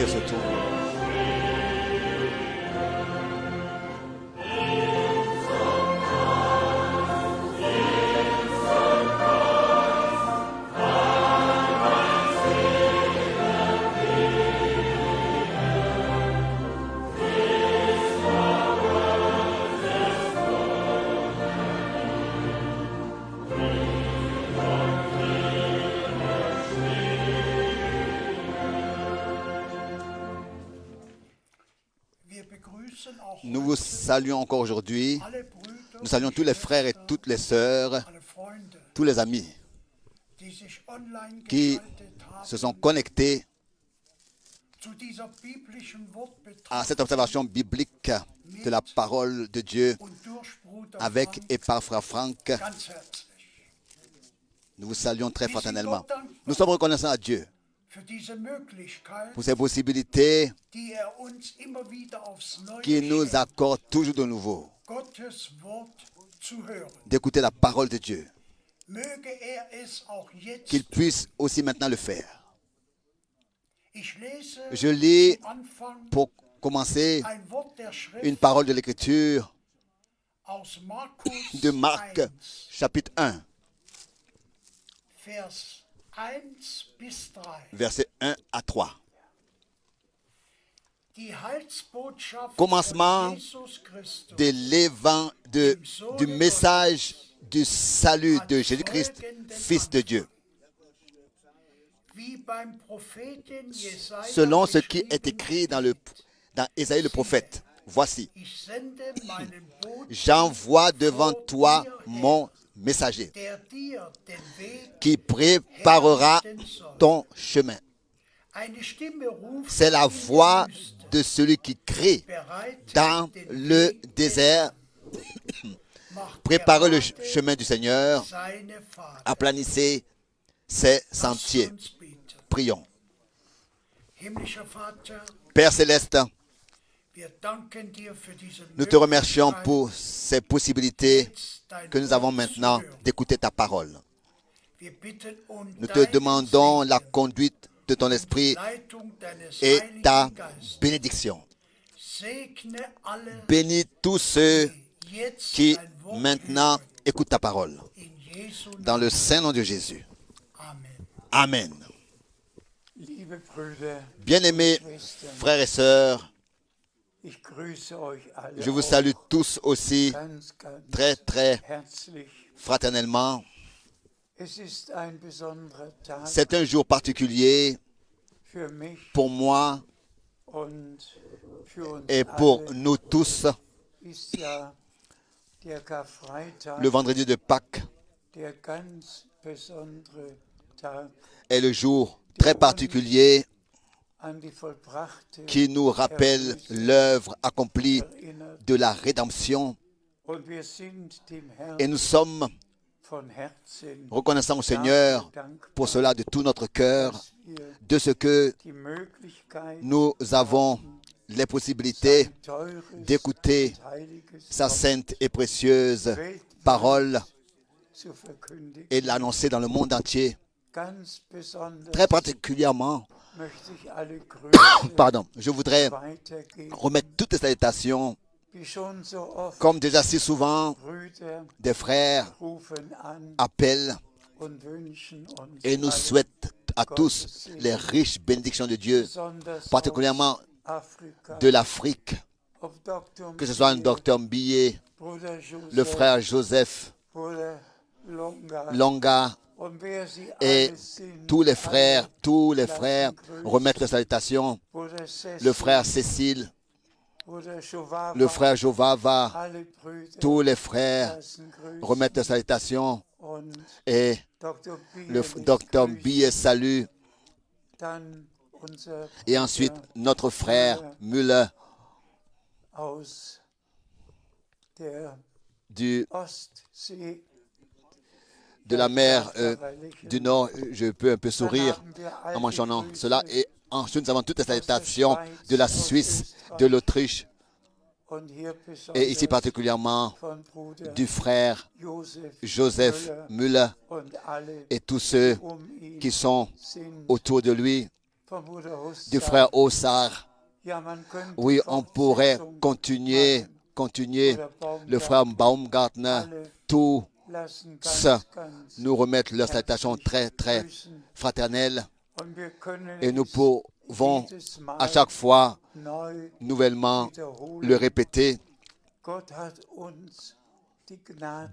prière se tourne. Nous vous saluons encore aujourd'hui. Nous saluons tous les frères et toutes les sœurs, tous les amis qui se sont connectés à cette observation biblique de la parole de Dieu avec et par Frère Franck. Nous vous saluons très fraternellement. Nous sommes reconnaissants à Dieu pour ces possibilités qui nous accordent toujours de nouveau d'écouter la parole de Dieu. Qu'il puisse aussi maintenant le faire. Je lis pour commencer une parole de l'Écriture de Marc, chapitre 1, versets 1 à 3. Commencement du message du salut de Jésus-Christ, Fils de Dieu. Selon ce qui est écrit dans Ésaïe le prophète, voici, j'envoie devant toi mon messager qui préparera ton chemin. C'est la voix de celui qui crie dans le désert. Préparez le chemin du Seigneur, aplanissez ses sentiers. Prions. Père céleste, nous te remercions pour ces possibilités que nous avons maintenant d'écouter ta parole. Nous te demandons la conduite de ton esprit et ta bénédiction. Bénis tous ceux qui maintenant écoutent ta parole. Dans le saint nom de Jésus. Amen. Bien-aimés frères et sœurs, je vous salue tous aussi très très fraternellement. C'est un jour particulier pour moi et pour nous tous. Le vendredi de Pâques est le jour très particulier qui nous rappelle l'œuvre accomplie de la rédemption. Et nous sommes reconnaissants au Seigneur pour cela de tout notre cœur, de ce que nous avons les possibilités d'écouter sa sainte et précieuse parole et l'annoncer dans le monde entier. Très particulièrement, je voudrais remettre toutes les salutations, comme déjà si souvent, des frères appellent et nous souhaitent à tous les riches bénédictions de Dieu, particulièrement de l'Afrique, que ce soit un docteur Mbilé, le frère Joseph Longa, et tous les frères remettent les salutations, le frère Cécile, le frère Jovava, tous les frères remettent les salutations, et le docteur Mbilé salue, et ensuite notre frère Müller de la mer du Nord. Je peux un peu sourire en mentionnant cela. Et ensuite, nous avons toutes les salutations de la Suisse, de l'Autriche, et ici particulièrement du frère Joseph Müller et tous ceux qui sont autour de lui, du frère Ossar. Oui, on pourrait continuer. Le frère Baumgartner, tous nous remettent leur salutation très, très fraternelle. Et nous pouvons à chaque fois nouvellement le répéter.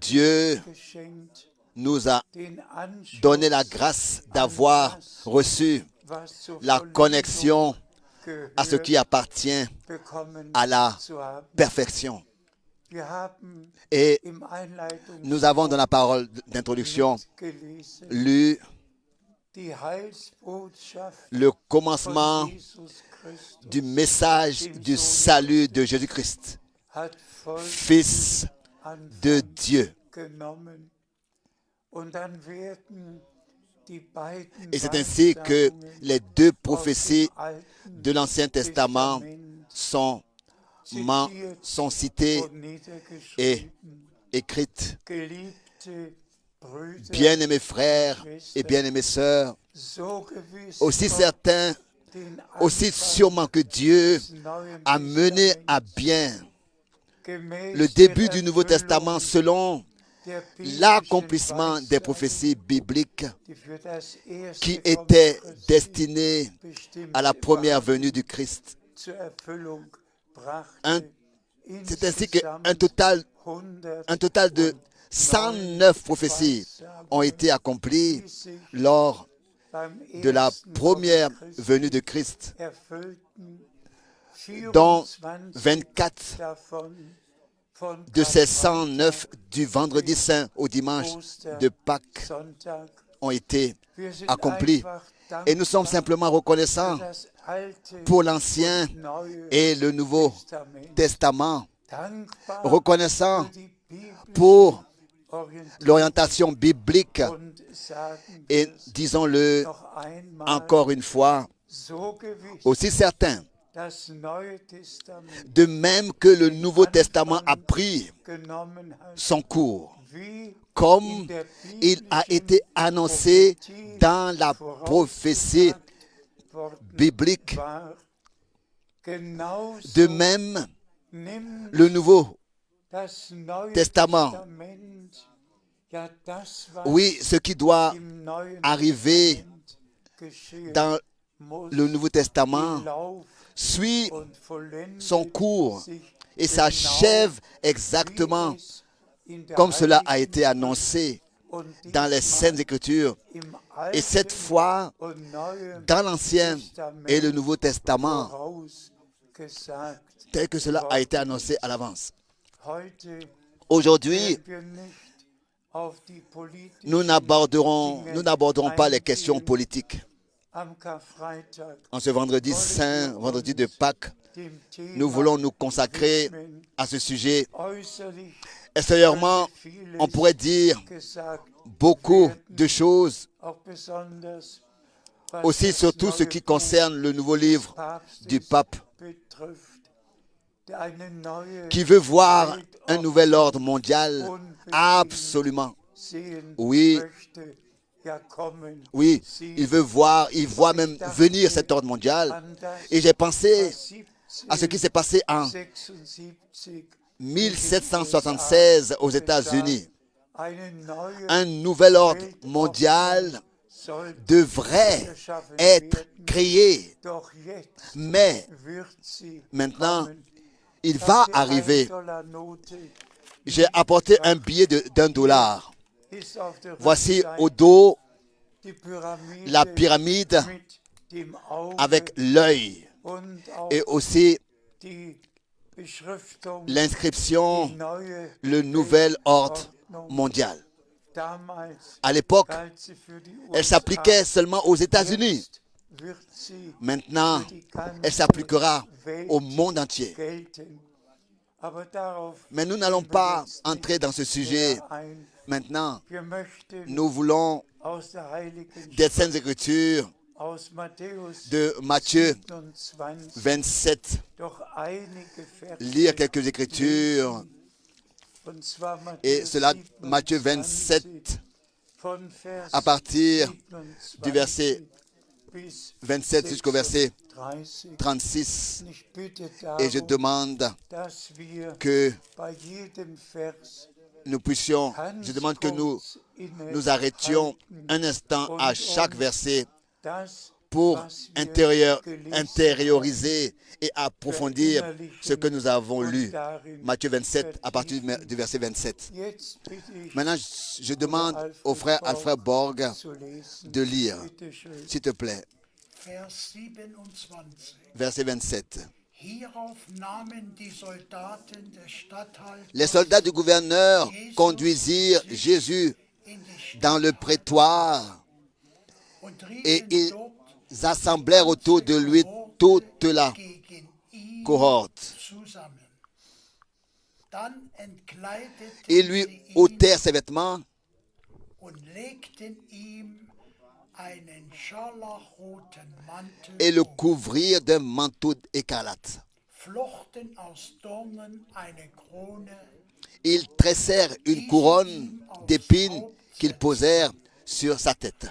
Dieu nous a donné la grâce d'avoir reçu la connexion à ce qui appartient à la perfection. Et nous avons dans la parole d'introduction lu le commencement du message du salut de Jésus-Christ, Fils de Dieu. Et c'est ainsi que les deux prophéties de l'Ancien Testament sont citées et écrites. Bien-aimés frères et bien-aimées sœurs, aussi certains, aussi sûrement que Dieu a mené à bien le début du Nouveau Testament selon l'accomplissement des prophéties bibliques qui étaient destinées à la première venue du Christ. C'est ainsi qu'un total de 109 prophéties ont été accomplies lors de la première venue de Christ, dont 24 de ces 109 du vendredi saint au dimanche de Pâques ont été accomplis. Et nous sommes simplement reconnaissants pour l'Ancien et le Nouveau Testament, reconnaissants pour l'orientation biblique. Et disons-le encore une fois, aussi certain, de même que le Nouveau Testament a pris son cours, comme il a été annoncé dans la prophétie biblique, de même, le Nouveau Testament, oui, ce qui doit arriver dans le Nouveau Testament suit son cours et s'achève exactement comme cela a été annoncé dans les Saintes Écritures. Et cette fois, dans l'Ancien et le Nouveau Testament, tel que cela a été annoncé à l'avance. Aujourd'hui, nous n'aborderons pas les questions politiques. En ce vendredi saint, vendredi de Pâques, nous voulons nous consacrer à ce sujet. Extérieurement, on pourrait dire beaucoup de choses, aussi surtout ce qui concerne le nouveau livre du pape, qui veut voir un nouvel ordre mondial. Absolument. Oui, il voit même venir cet ordre mondial. Et j'ai pensé à ce qui s'est passé en 1776 aux États-Unis. Un nouvel ordre mondial devrait être créé. Mais maintenant, il va arriver. J'ai apporté un billet d'1 $. Voici au dos la pyramide avec l'œil et aussi l'inscription, le nouvel ordre mondial. À l'époque, elle s'appliquait seulement aux États-Unis. Maintenant, elle s'appliquera au monde entier. Mais nous n'allons pas entrer dans ce sujet maintenant. Nous voulons des Saintes Écritures de Matthieu 27, lire quelques écritures. Et cela, Matthieu 27, à partir du verset 27 jusqu'au verset 36. Et je demande que nous puissions, je demande que nous arrêtions un instant à chaque verset pour intérioriser et approfondir ce que nous avons lu. Matthieu 27, à partir du verset 27. Maintenant, je demande au frère Alfred Borg de lire, s'il te plaît. Verset 27. Les soldats du gouverneur conduisirent Jésus dans le prétoire et ils assemblèrent autour de lui toute la cohorte. Ils lui ôtèrent ses vêtements et le couvrirent d'un manteau écarlate. Ils tressèrent une couronne d'épines qu'ils posèrent sur sa tête.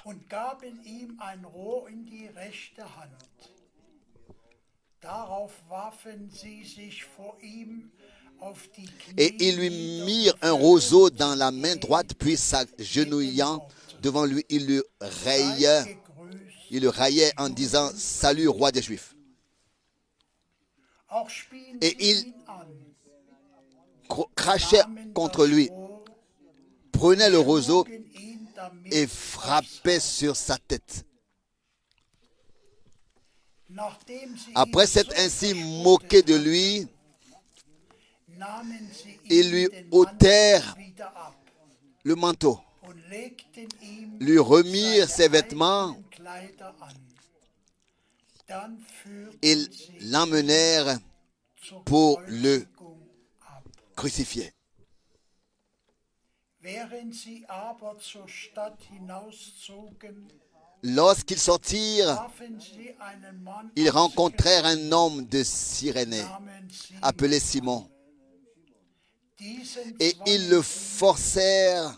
Et ils lui mirent un roseau dans la main droite, puis s'agenouillant devant lui, ils le raillaient en disant « Salut, roi des Juifs ». Et ils crachaient contre lui, prenaient le roseau et frappaient sur sa tête. Après s'être ainsi moqué de lui, ils lui ôtèrent le manteau, lui remirent ses vêtements, ils l'emmenèrent pour le crucifier. Lorsqu'ils sortirent, ils rencontrèrent un homme de Cyrénée, appelé Simon, et ils le forcèrent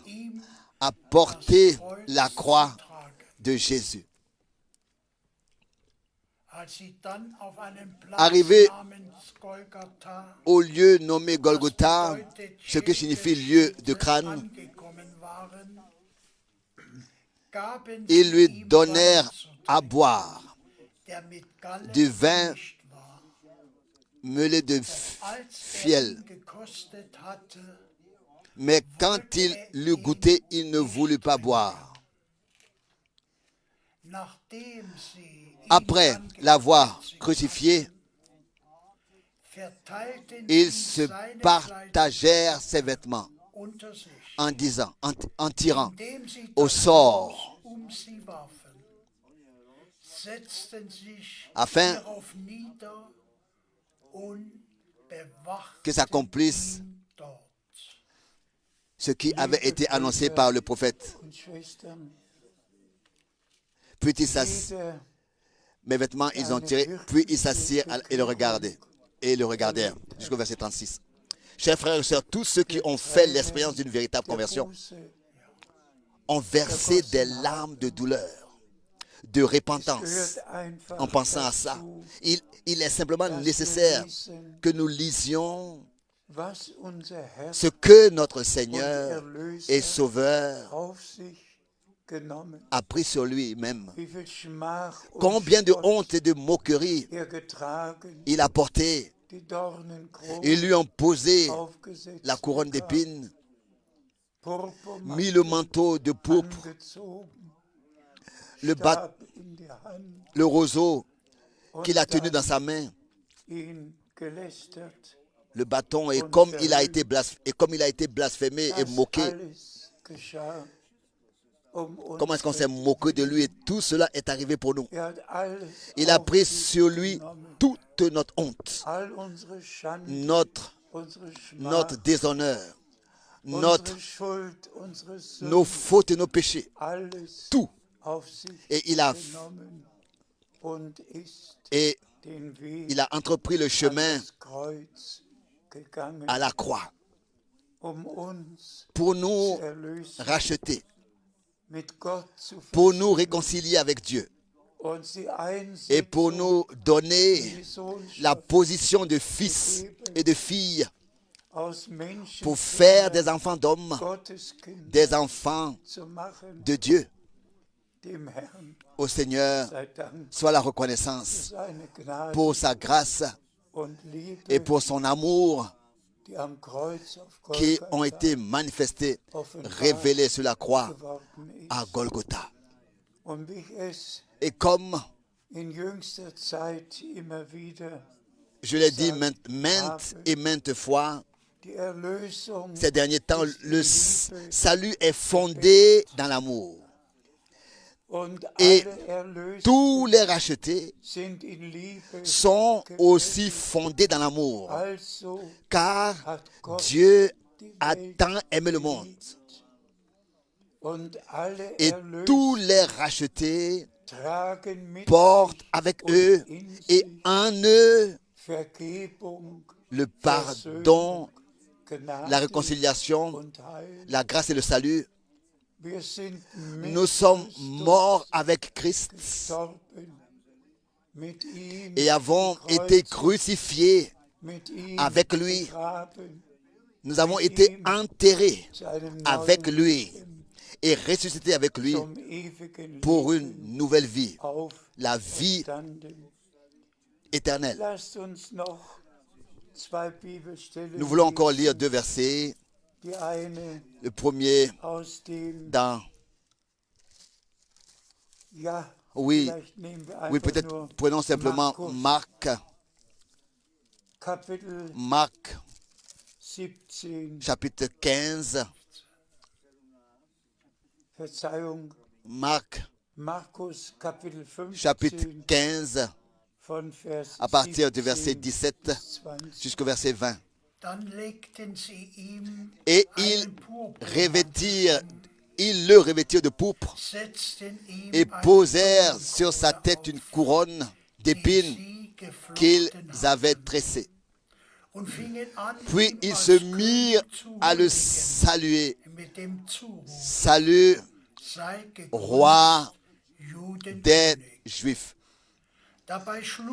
à porter la croix de Jésus. Arrivés au lieu nommé Golgotha, ce qui signifie lieu de crâne, ils lui donnèrent à boire du vin mêlé de fiel. Mais quand il l'eut goûté, il ne voulut pas boire. Après l'avoir crucifié, ils se partagèrent ses vêtements en tirant au sort afin que s'accomplisse ce qui avait été annoncé par le prophète. Puis mes vêtements, ils ont tiré, puis ils s'assirent et le regardaient. Et le regardèrent, jusqu'au verset 36. Chers frères et sœurs, tous ceux qui ont fait l'expérience d'une véritable conversion ont versé des larmes de douleur, de repentance en pensant à ça. Il est simplement nécessaire que nous lisions ce que notre Seigneur et Sauveur a pris sur lui-même. Combien de honte et de moquerie il a porté. Ils lui ont posé la couronne d'épines, mis le manteau de pourpre, le roseau qu'il a tenu dans sa main, le bâton, et comme il a été blasphémé et moqué. Comment est-ce qu'on s'est moqué de lui, et tout cela est arrivé pour nous. Il a pris sur lui toute notre honte, notre déshonneur, nos fautes et nos péchés, tout. Et il a entrepris le chemin à la croix pour nous racheter, pour nous réconcilier avec Dieu et pour nous donner la position de fils et de filles, pour faire des enfants d'hommes, des enfants de Dieu. Au Seigneur soit la reconnaissance pour sa grâce et pour son amour qui ont été manifestés, révélés sur la croix à Golgotha. Et comme je l'ai dit maintes et maintes fois, ces derniers temps, le salut est fondé dans l'amour. Et tous les rachetés sont aussi fondés dans l'amour. Car Dieu a tant aimé le monde. Et tous les rachetés portent avec eux et en eux le pardon, la réconciliation, la grâce et le salut. Nous sommes morts avec Christ et avons été crucifiés avec lui. Nous avons été enterrés avec lui et ressuscités avec lui pour une nouvelle vie, la vie éternelle. Nous voulons encore lire 2 versets. Le premier dans... Oui, peut-être prenons simplement Marc, chapitre 15. Chapitre 15, à partir du verset 17 jusqu'au verset 20. Et ils le revêtirent de pourpre et posèrent sur sa tête une couronne d'épines qu'ils avaient tressée. Puis ils se mirent à le saluer. Salut, roi des Juifs.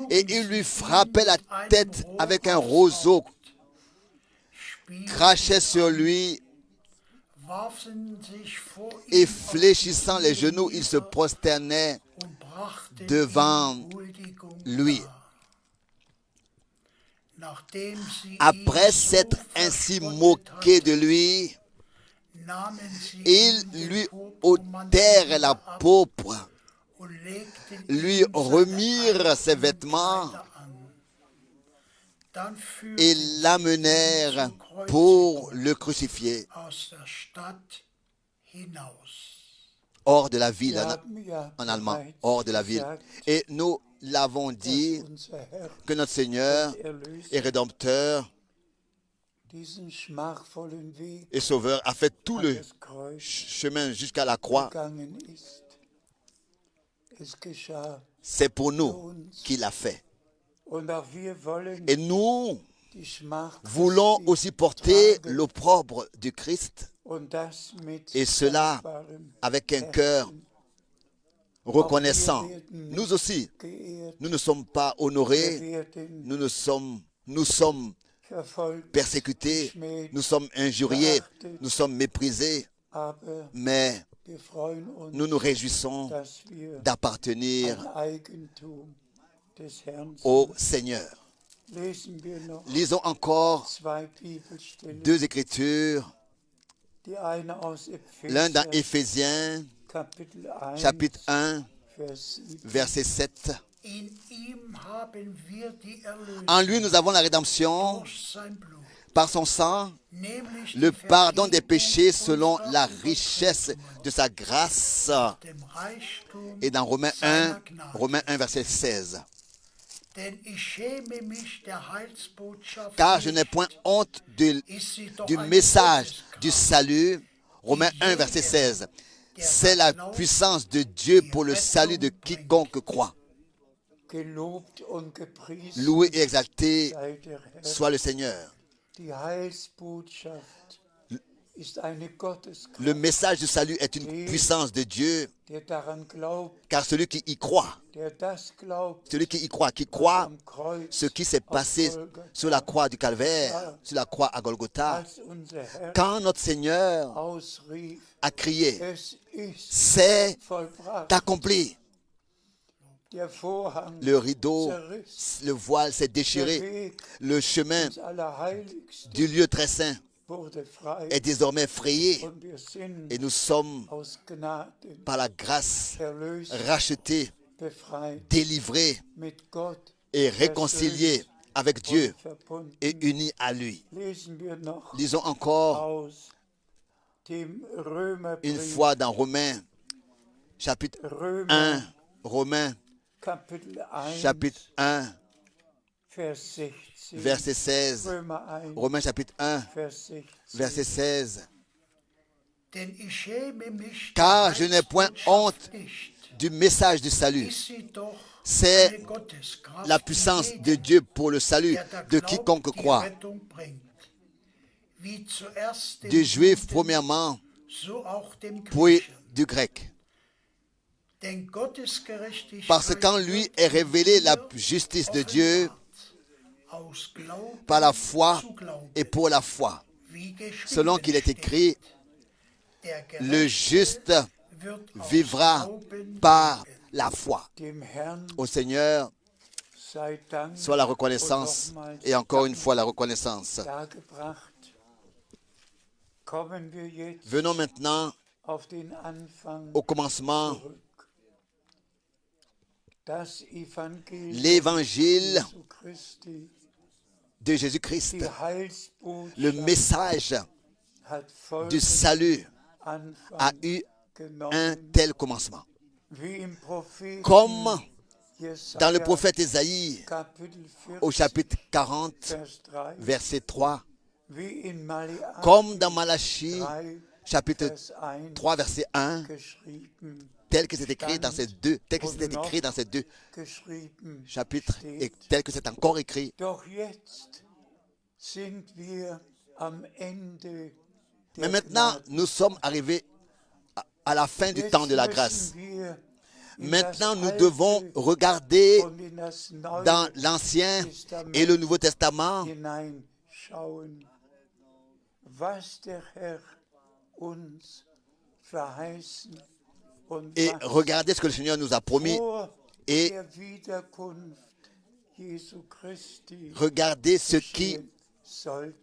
Et ils lui frappaient la tête avec un roseau, crachaient sur lui et fléchissant les genoux, ils se prosternaient devant lui. Après s'être ainsi moqué de lui, ils lui ôtèrent la pourpre, lui remirent ses vêtements et l'amenèrent pour le crucifier hors de la ville, en allemand, hors de la ville. Et nous l'avons dit que notre Seigneur et Rédempteur et Sauveur a fait tout le chemin jusqu'à la croix. C'est pour nous qu'il a fait. Et nous voulons aussi porter l'opprobre du Christ, et cela avec un cœur reconnaissant. Nous aussi, nous ne sommes pas honorés, nous sommes persécutés, nous sommes injuriés, nous sommes méprisés, mais nous nous réjouissons d'appartenir au Seigneur. Lisons encore 2 Écritures, l'un dans Éphésiens, chapitre 1, verset 7. En lui, nous avons la rédemption par son sang, le pardon des péchés selon la richesse de sa grâce. Et dans Romains 1, verset 16. Car je n'ai point honte du message du salut. Romains 1, verset 16. C'est la puissance de Dieu pour le salut de quiconque croit. Loué et exalté soit le Seigneur. Le message du salut est une puissance de Dieu, car celui qui y croit, qui croit ce qui s'est passé sur la croix du Calvaire, sur la croix à Golgotha, quand notre Seigneur a crié, c'est accompli. Le rideau, le voile s'est déchiré. Le chemin du lieu très saint est désormais frayé. Et nous sommes, par la grâce, rachetés, délivrés et réconciliés avec Dieu et unis à lui. Lisons encore une fois dans Romains, chapitre 1, Romains, chapitre 1, verset 16. Romains chapitre 1, verset 16. Car je n'ai point honte du message du salut. C'est la puissance de Dieu pour le salut de quiconque croit. Du juif premièrement, puis du grec. Parce qu'en lui est révélée la justice de Dieu par la foi et pour la foi. Selon qu'il est écrit, le juste vivra par la foi. Au Seigneur soit la reconnaissance et encore une fois la reconnaissance. Venons maintenant au commencement. L'évangile de Jésus-Christ, le message du salut a eu un tel commencement. Comme dans le prophète Ésaïe, au chapitre 40, verset 3, comme dans Malachie, chapitre 3, verset 1, tel que c'est écrit dans ces deux, chapitres et tel que c'est encore écrit. Mais maintenant, nous sommes arrivés à la fin du temps de la grâce. Maintenant, nous devons regarder dans l'Ancien et le Nouveau Testament et regarder ce que le Seigneur nous a promis et regarder ce qui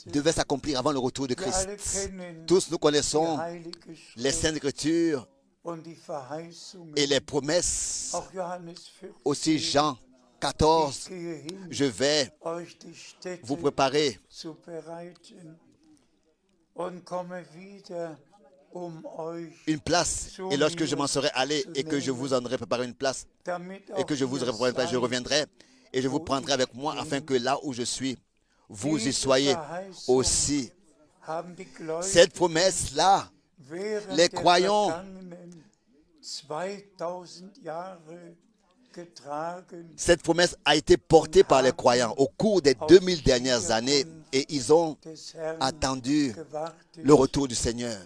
devait s'accomplir avant le retour de Christ. Tous nous connaissons les Saintes Écritures et les promesses. Aussi Jean 14, je vais vous préparer une place, et lorsque je m'en serai allé et que je vous en aurai préparé une place, et que je vous aurai préparé une place, je reviendrai et je vous prendrai avec moi afin que là où je suis, vous y soyez aussi. Cette promesse-là, les croyants cette promesse a été portée par les croyants au cours des 2000 dernières années et ils ont attendu le retour du Seigneur.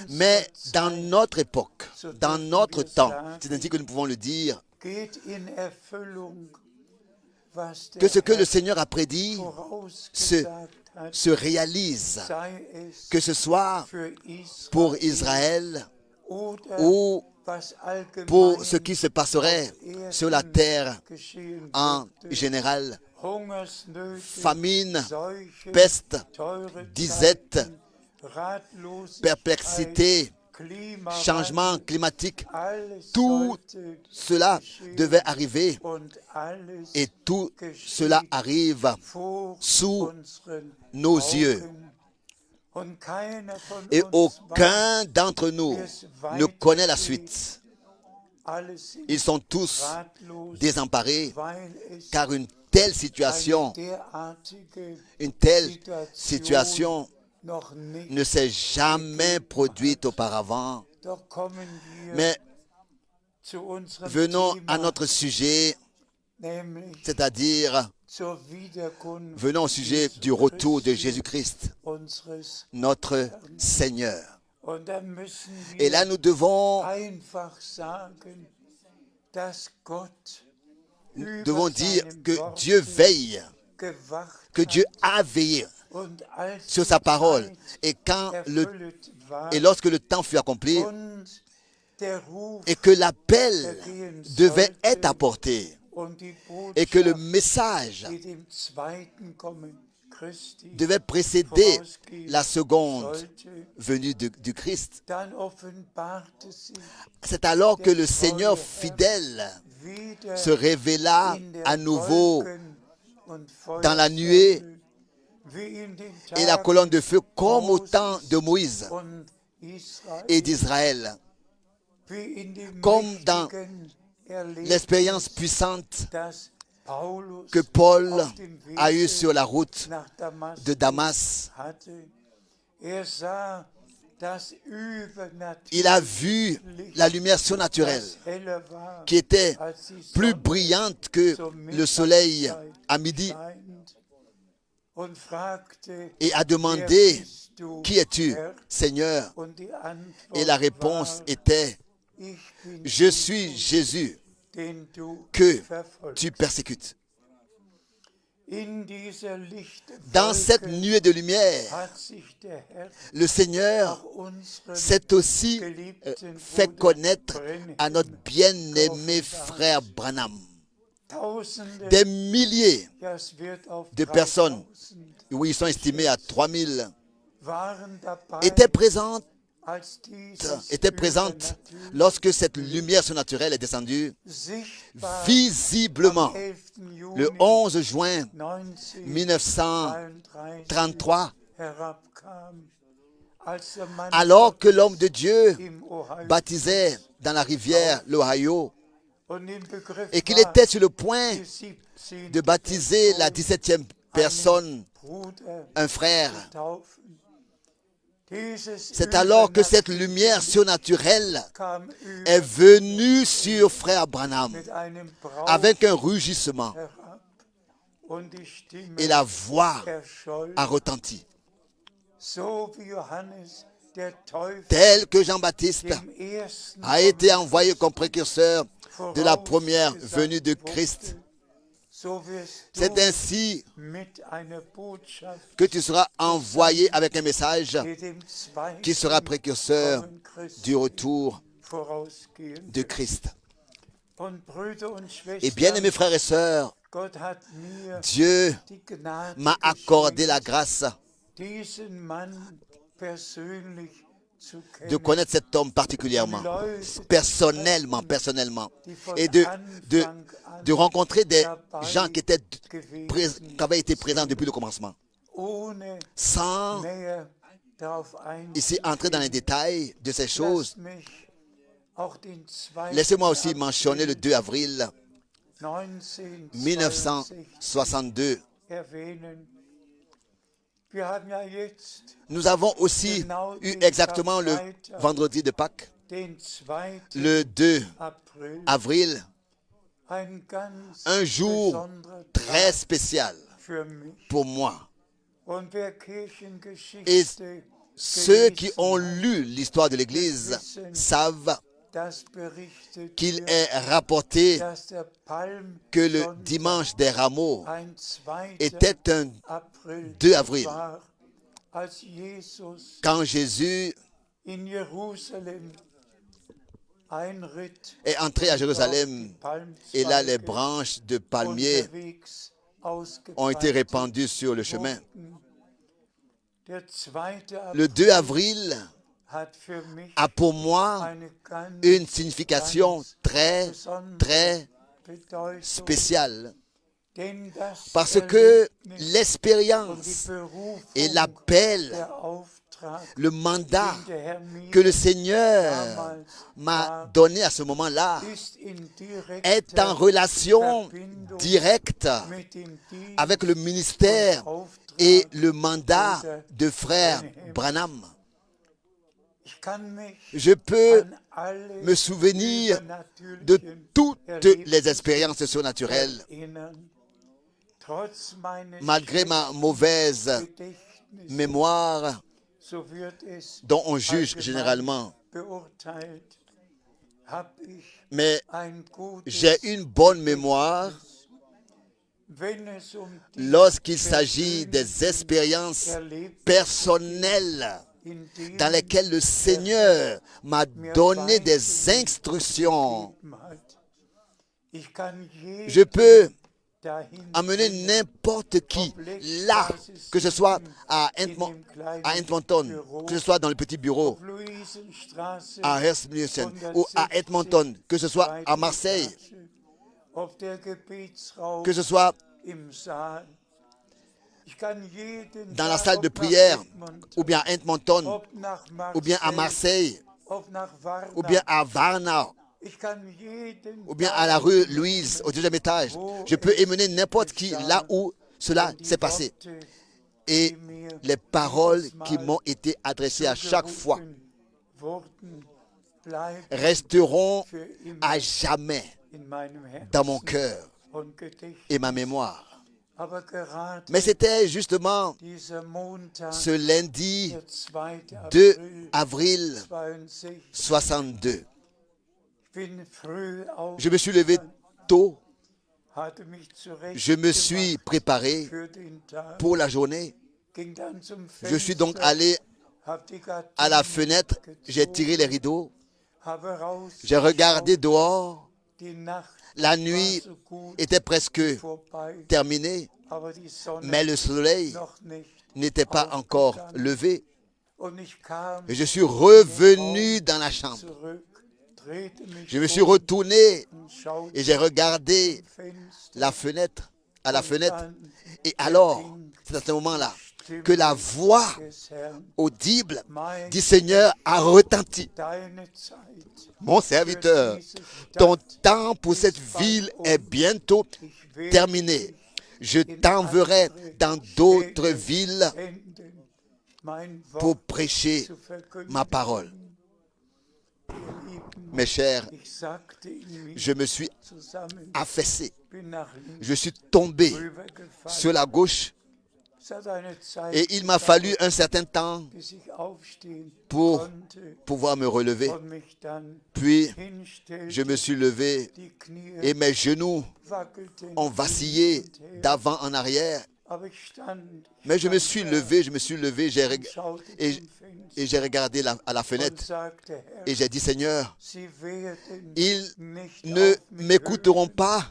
Mais dans notre époque, dans notre temps, c'est ainsi que nous pouvons le dire, que ce que le Seigneur a prédit se réalise, que ce soit pour Israël ou pour ce qui se passerait sur la terre en général. Famine, peste, disette, perplexité, changement climatique, tout cela devait arriver et tout cela arrive sous nos yeux. Et aucun d'entre nous ne connaît la suite. Ils sont tous désemparés car une telle situation ne s'est jamais produite auparavant. Mais venons à notre sujet, c'est-à-dire Venons au sujet du retour de Jésus-Christ, notre Seigneur. Et là, nous devons dire que Dieu veille, que Dieu a veillé sur sa parole. Et lorsque le temps fut accompli et que l'appel devait être apporté et que le message devait précéder la seconde venue du Christ, c'est alors que le Seigneur fidèle se révéla à nouveau dans la nuée et la colonne de feu comme au temps de Moïse et d'Israël, comme dans l'expérience puissante que Paul a eue sur la route de Damas. Il a vu la lumière surnaturelle qui était plus brillante que le soleil à midi et a demandé « Qui es-tu, Seigneur ?» Et la réponse était « Je suis Jésus que tu persécutes. » Dans cette nuée de lumière, le Seigneur s'est aussi fait connaître à notre bien-aimé frère Branham. Des milliers de personnes, oui, ils sont estimés à 3000, étaient présentes lorsque cette lumière surnaturelle est descendue visiblement le 11 juin 1933, alors que l'homme de Dieu baptisait dans la rivière l'Ohio et qu'il était sur le point de baptiser la 17e personne, un frère. C'est alors que cette lumière surnaturelle est venue sur frère Branham avec un rugissement et la voix a retenti. Tel que Jean-Baptiste a été envoyé comme précurseur de la première venue de Christ, c'est ainsi que tu seras envoyé avec un message qui sera précurseur du retour de Christ. Et bien aimés frères et sœurs, Dieu m'a accordé la grâce de connaître cet homme particulièrement, personnellement, et de rencontrer des gens qui avaient été présents depuis le commencement. Sans ici entrer dans les détails de ces choses, laissez-moi aussi mentionner le 2 avril 1962. Nous avons aussi eu exactement le vendredi de Pâques, le 2 avril, un jour très spécial pour moi. Et ceux qui ont lu l'histoire de l'Église savent qu'il est rapporté que le dimanche des rameaux était un 2 avril, quand Jésus est entré à Jérusalem, et là les branches de palmier ont été répandues sur le chemin. Le 2 avril a pour moi une signification très, très spéciale. Parce que l'expérience et l'appel, le mandat que le Seigneur m'a donné à ce moment-là est en relation directe avec le ministère et le mandat de frère Branham. Je peux me souvenir de toutes les expériences surnaturelles malgré ma mauvaise mémoire, dont on juge généralement, mais j'ai une bonne mémoire lorsqu'il s'agit des expériences personnelles dans lesquelles le Seigneur m'a donné des instructions. Je peux amener n'importe qui là, que ce soit à Edmonton, que ce soit dans le petit bureau, à Hersmilsen ou à Edmonton, que ce soit à Marseille, que ce soit dans la salle de prière, ou bien à Edmonton, ou bien à Marseille, ou bien à Varna, ou bien à la rue Louise, au 2e étage. Je peux emmener n'importe qui là où cela s'est passé. Et les paroles qui m'ont été adressées à chaque fois resteront à jamais dans mon cœur et ma mémoire. Mais c'était justement ce lundi 2 avril 62. Je me suis levé tôt. Je me suis préparé pour la journée. Je suis donc allé à la fenêtre. J'ai tiré les rideaux. J'ai regardé dehors. La nuit était presque terminée, mais le soleil n'était pas encore levé. Et je suis revenu dans la chambre. Je me suis retourné et j'ai regardé à la fenêtre. Et alors, c'est à ce moment-là que la voix audible du Seigneur a retenti. Mon serviteur, ton temps pour cette ville est bientôt terminé. Je t'enverrai dans d'autres villes pour prêcher ma parole. Mes chers, je me suis affaissé. Je suis tombé sur la gauche et il m'a fallu un certain temps pour pouvoir me relever. Puis, je me suis levé et mes genoux ont vacillé d'avant en arrière. Mais je me suis levé, et j'ai regardé à la fenêtre et j'ai dit, Seigneur, ils ne m'écouteront pas.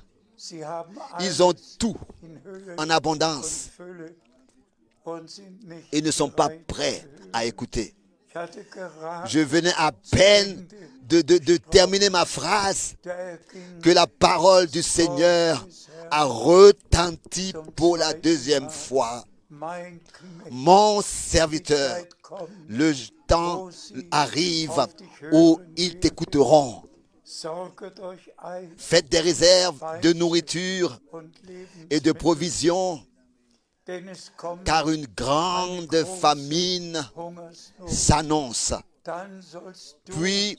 Ils ont tout en abondance et ne sont pas prêts à écouter. Je venais à peine de terminer ma phrase que la parole du Seigneur a retenti pour la deuxième fois. Mon serviteur, le temps arrive où ils t'écouteront. Faites des réserves de nourriture et de provisions, car une grande famine s'annonce. Puis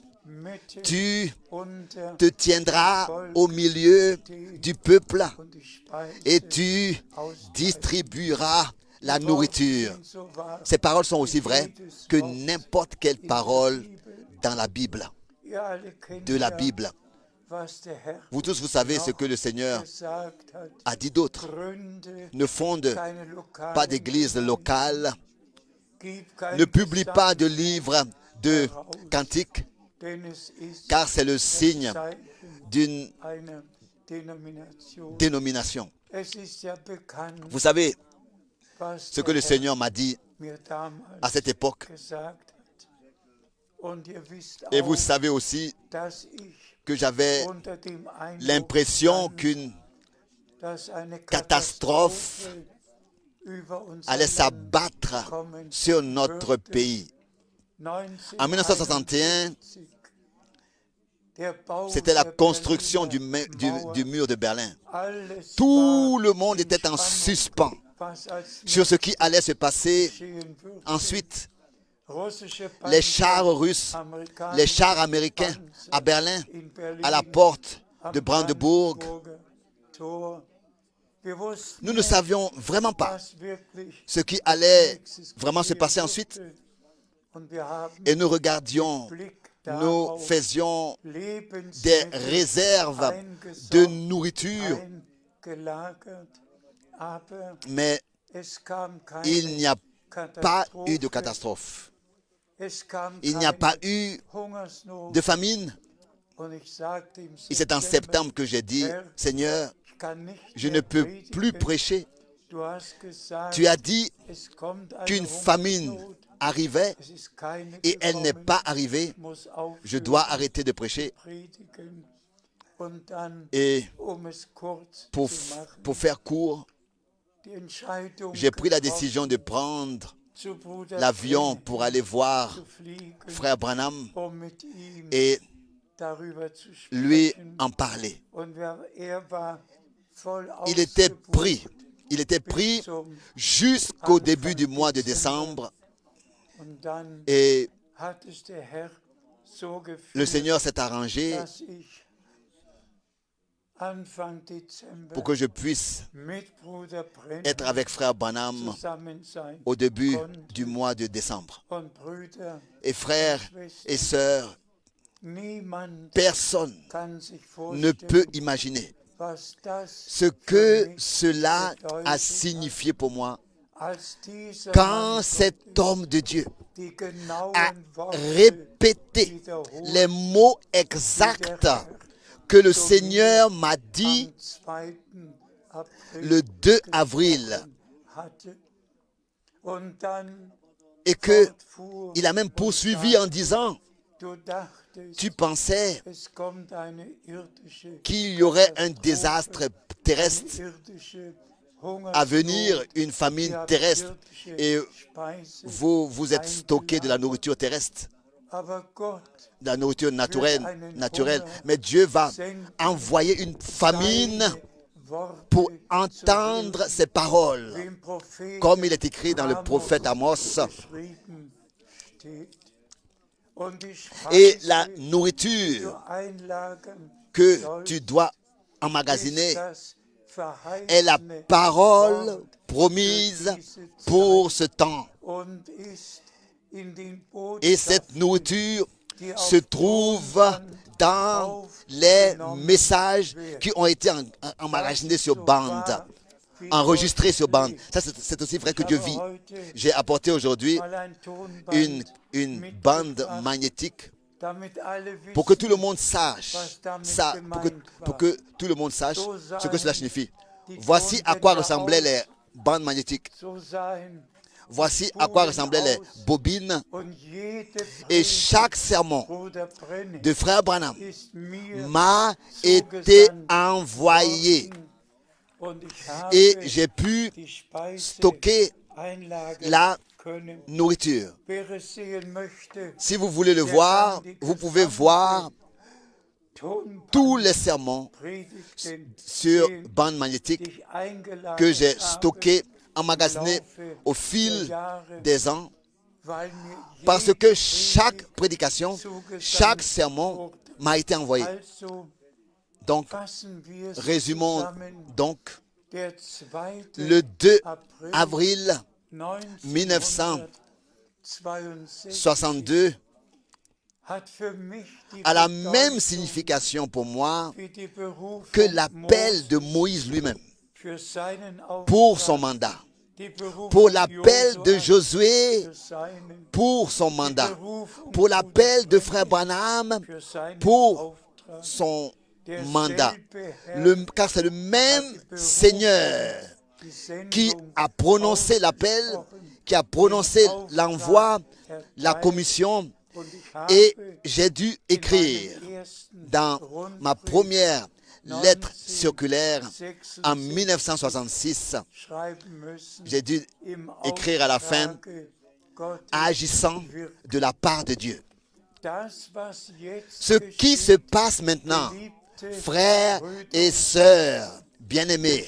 tu te tiendras au milieu du peuple et tu distribueras la nourriture. Ces paroles sont aussi vraies que n'importe quelle parole dans la Bible, de la Bible. Vous tous, vous savez ce que le Seigneur a dit d'autre. Ne fonde pas d'église locale, ne publie pas de livres de cantiques, car c'est le signe d'une dénomination. Vous savez ce que le Seigneur m'a dit à cette époque. Et vous savez aussi que j'avais l'impression qu'une catastrophe allait s'abattre sur notre pays. En 1961, c'était la construction du mur de Berlin. Tout le monde était en suspens sur ce qui allait se passer ensuite. Les chars russes, les chars américains à Berlin, à la porte de Brandebourg, Nous ne savions vraiment pas ce qui allait vraiment se passer ensuite. Et nous regardions, nous faisions des réserves de nourriture. Mais il n'y a pas eu de catastrophe. Il n'y a pas eu de famine. Et c'est en septembre que j'ai dit, Seigneur, je ne peux plus prêcher. Tu as dit qu'une famine arrivait et elle n'est pas arrivée. Je dois arrêter de prêcher. Et pour faire court, j'ai pris la décision de prendre l'avion pour aller voir frère Branham et lui en parler. Il était pris jusqu'au début du mois de décembre et le Seigneur s'est arrangé pour que je puisse être avec frère Branham au début du mois de décembre. Et frères et sœurs, personne ne peut imaginer ce que cela a signifié pour moi quand cet homme de Dieu a répété les mots exacts que le Seigneur m'a dit le 2 avril et qu'il a même poursuivi en disant: tu pensais qu'il y aurait un désastre terrestre à venir, une famine terrestre, et vous vous êtes stocké de la nourriture terrestre, de la nourriture naturelle. Mais Dieu va envoyer une famine pour entendre ces paroles, comme il est écrit dans le prophète Amos. Et la nourriture que tu dois emmagasiner est la parole promise pour ce temps. Et cette nourriture se trouve dans les messages qui ont été emmagasinés sur bande, enregistrés sur bande. Ça, c'est aussi vrai que Dieu vit. J'ai apporté aujourd'hui une bande magnétique pour que tout le monde sache, pour que tout le monde sache ce que cela signifie. Voici à quoi ressemblaient les bandes magnétiques. Voici à quoi ressemblaient les bobines. Et chaque sermon de frère Branham m'a été envoyé. Et j'ai pu stocker la nourriture. Si vous voulez le voir, vous pouvez voir tous les sermons sur bande magnétique que j'ai stockés, emmagasinés au fil des ans, parce que chaque prédication, chaque sermon m'a été envoyé. Donc, résumons donc, le 2 avril 1962 a la même signification pour moi que l'appel de Moïse lui-même pour son mandat, pour l'appel de Josué pour son mandat, pour l'appel de frère Branham pour son mandat. Car c'est le même Seigneur qui a prononcé l'appel, qui a prononcé l'envoi, la commission. Et j'ai dû écrire dans ma première lettre circulaire en 1966, j'ai dû écrire à la fin, agissant de la part de Dieu. Ce qui se passe maintenant, frères et sœurs bien-aimés,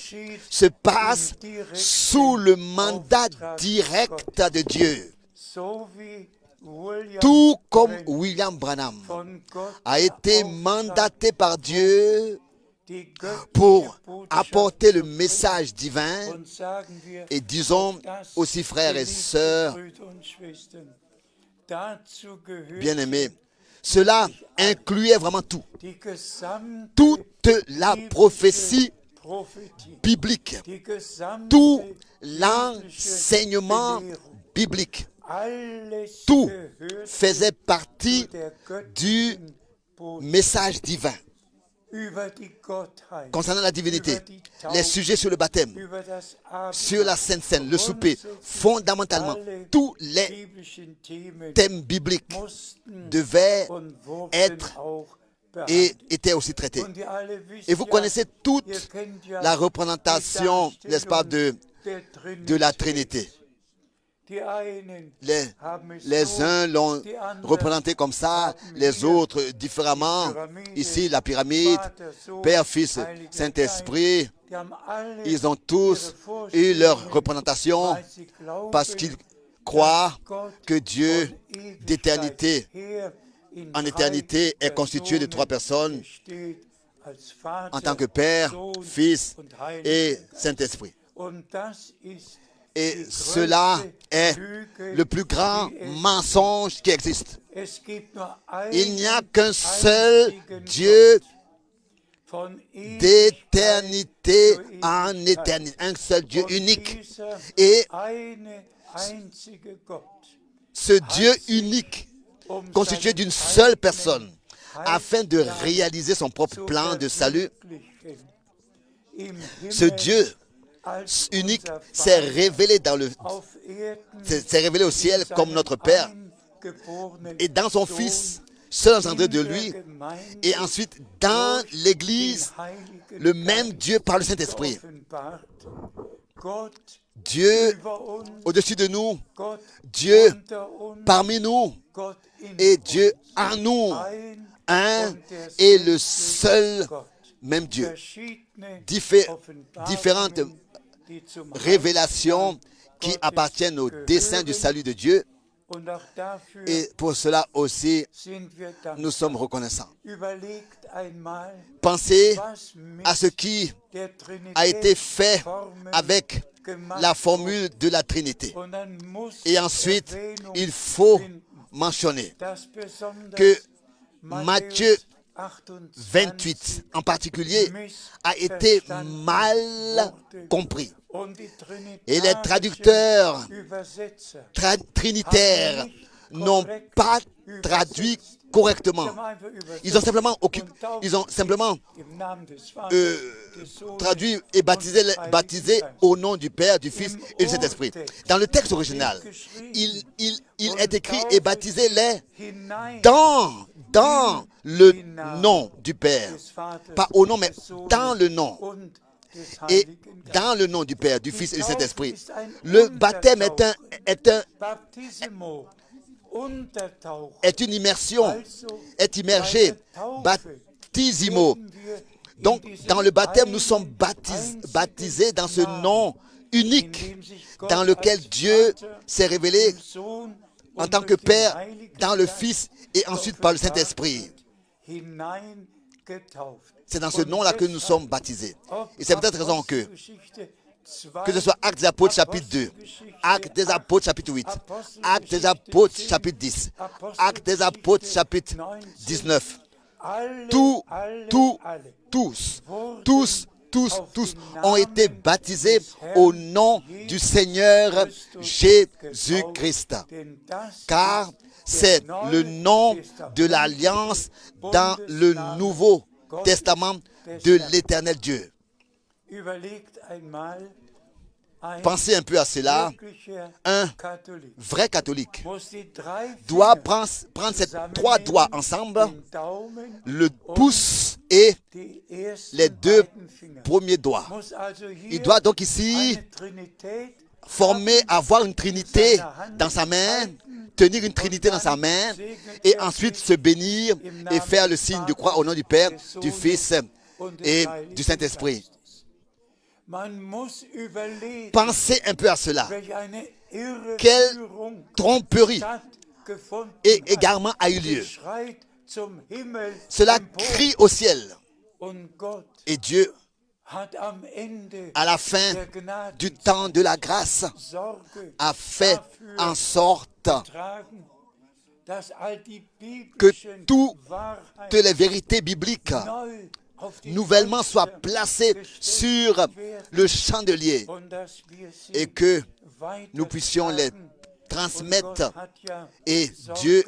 se passe sous le mandat direct de Dieu. Tout comme William Branham a été mandaté par Dieu pour apporter le message divin. Et disons aussi, frères et sœurs, bien-aimés, cela incluait vraiment tout. Toute la prophétie biblique, tout l'enseignement biblique, tout faisait partie du message divin concernant la divinité, les sujets sur le baptême, sur la Sainte Seine, le souper. Fondamentalement, tous les thèmes bibliques devaient être et étaient aussi traités. Et vous connaissez toute la représentation, n'est-ce pas, de la Trinité. Les uns l'ont représenté comme ça, les autres différemment. Ici, la pyramide, Père, Fils, Saint-Esprit, ils ont tous eu leur représentation parce qu'ils croient que Dieu, d'éternité en éternité, est constitué de trois personnes en tant que Père, Fils et Saint-Esprit. Et cela est le plus grand mensonge qui existe. Il n'y a qu'un seul Dieu d'éternité en éternité. Un seul Dieu unique. Et ce Dieu unique, constitué d'une seule personne, afin de réaliser son propre plan de salut, ce Dieu unique s'est révélé s'est révélé au ciel comme notre Père et dans son Fils, seul engendré de lui, et ensuite dans l'Église, le même Dieu par le Saint-Esprit. Dieu au-dessus de nous, Dieu parmi nous et Dieu en nous, un et le seul même Dieu. Différentes révélations qui appartiennent au dessein du salut de Dieu. Et pour cela aussi, nous sommes reconnaissants. Pensez à ce qui a été fait avec la formule de la Trinité. Et ensuite, il faut mentionner que Matthieu 28 en particulier a été mal compris. Et les traducteurs trinitaires n'ont pas traduit correctement. Ils ont simplement traduit et baptisé au nom du Père, du Fils et du Saint-Esprit. Dans le texte original, il est écrit et baptisez-les dans le nom du Père. Pas au nom, mais dans le nom. Et dans le nom du Père, du Fils et du Saint-Esprit. Le baptême est une immersion, est immergé, baptisimo. Donc, dans le baptême, nous sommes baptisés dans ce nom unique dans lequel Dieu s'est révélé en tant que Père, dans le Fils et ensuite par le Saint-Esprit. C'est dans ce nom-là que nous sommes baptisés. Et c'est peut-être raison que ce soit Actes des Apôtres chapitre 2, Actes des Apôtres chapitre 8, Actes des Apôtres chapitre 10, Actes des Apôtres chapitre 19, tous ont été baptisés au nom du Seigneur Jésus-Christ. Car c'est le nom de l'alliance dans le Nouveau Testament de l'Éternel Dieu. Pensez un peu à cela. Un vrai catholique doit prendre ces trois doigts ensemble, le pouce et les deux premiers doigts. Il doit donc ici avoir une trinité dans sa main, tenir une trinité dans sa main, et ensuite se bénir et faire le signe de croix au nom du Père, du Fils et du Saint-Esprit. Pensez un peu à cela. Quelle tromperie et égarement a eu lieu. Cela crie au ciel. Et Dieu, à la fin du temps de la grâce, a fait en sorte que toutes les vérités bibliques nouvellement soient placées sur le chandelier et que nous puissions les transmettre. Et Dieu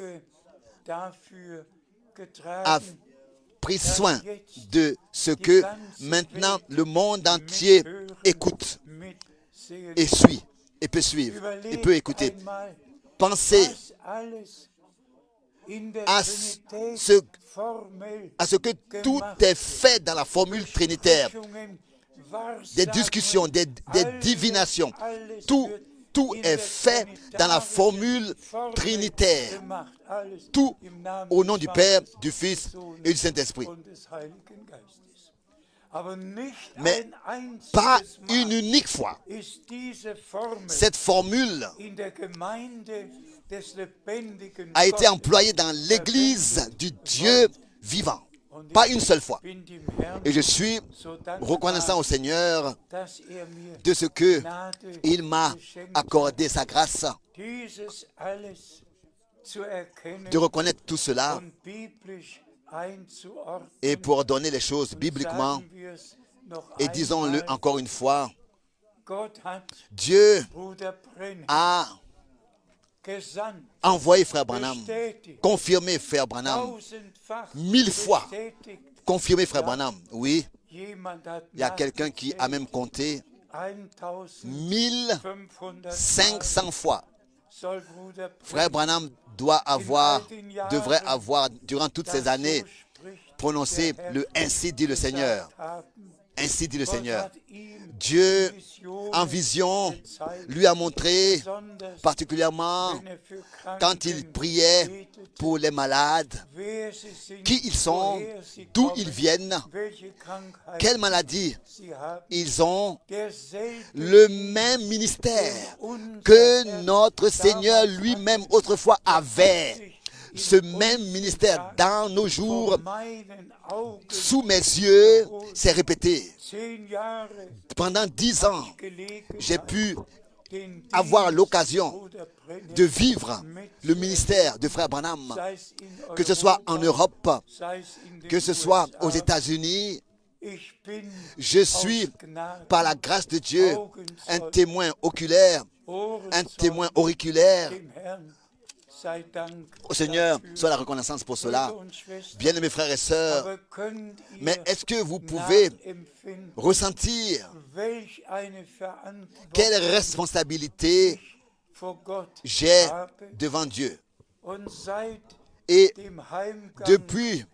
a pris soin de ce que maintenant le monde entier écoute et suit et peut suivre et peut écouter. Pensez à ce que tout est fait dans la formule trinitaire, des discussions, des divinations, tout est fait dans la formule trinitaire, tout au nom du Père, du Fils et du Saint-Esprit. Mais pas une unique fois, cette formule a été employée dans l'Église du Dieu vivant. Pas une seule fois. Et je suis reconnaissant au Seigneur de ce qu'il m'a accordé sa grâce de reconnaître tout cela et pour donner les choses bibliquement. Et disons-le encore une fois, Dieu a envoyé Frère Branham, confirmé Frère Branham, 1000 fois confirmé Frère Branham. Oui, il y a quelqu'un qui a même compté 1500 fois. Frère Branham devrait avoir, durant toutes ces années, prononcé le « Ainsi dit le Seigneur ». Ainsi dit le Seigneur. Dieu, en vision, lui a montré, particulièrement quand il priait pour les malades, qui ils sont, d'où ils viennent, quelle maladie ils ont, le même ministère que notre Seigneur lui-même autrefois avait. Ce même ministère dans nos jours, sous mes yeux, s'est répété. Pendant 10 ans, j'ai pu avoir l'occasion de vivre le ministère de Frère Branham, que ce soit en Europe, que ce soit aux États-Unis. Je suis, par la grâce de Dieu, un témoin oculaire, un témoin auriculaire. Au Seigneur soit la reconnaissance pour cela. Bien-aimés frères et sœurs, mais est-ce que vous pouvez ressentir quelle responsabilité j'ai devant Dieu? Et depuis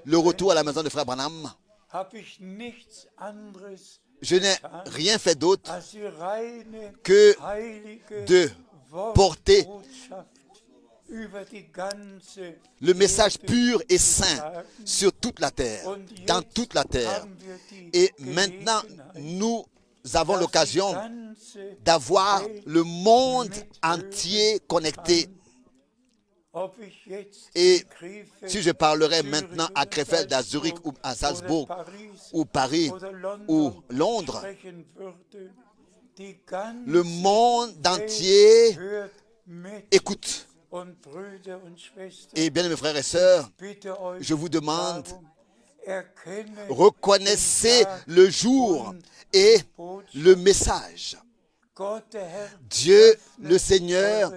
le retour à la maison de Frère Branham, je n'ai rien fait d'autre que de porter le message pur et saint sur toute la terre, dans toute la terre. Et maintenant, nous avons l'occasion d'avoir le monde entier connecté. Et si je parlerais maintenant à Krefeld, à Zurich, ou à Salzbourg, ou Paris, ou Londres, le monde entier écoute. Et bien, mes frères et sœurs, je vous demande, reconnaissez le jour et le message. Dieu, le Seigneur,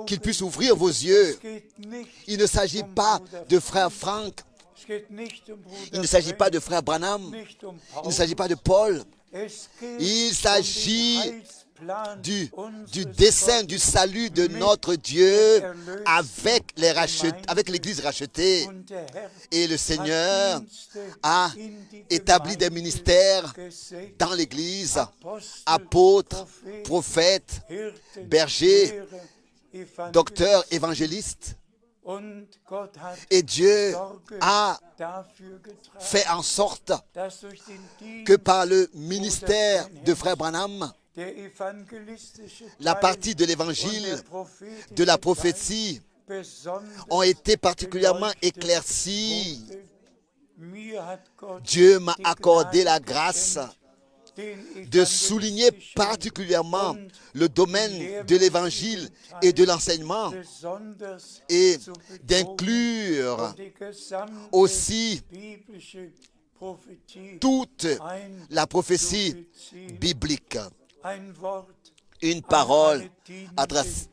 qu'il puisse ouvrir vos yeux. Il ne s'agit pas de frère Frank, il ne s'agit pas de frère Branham, il ne s'agit pas de Paul. Il s'agit du dessein du salut de notre Dieu avec l'Église rachetée. Et le Seigneur a établi des ministères dans l'Église, apôtres, prophètes, bergers, docteurs, évangélistes. Et Dieu a fait en sorte que par le ministère de Frère Branham, la partie de l'évangile, de la prophétie, ont été particulièrement éclaircies Dieu m'a accordé la grâce de souligner particulièrement le domaine de l'évangile et de l'enseignement et d'inclure aussi toute la prophétie biblique. Une parole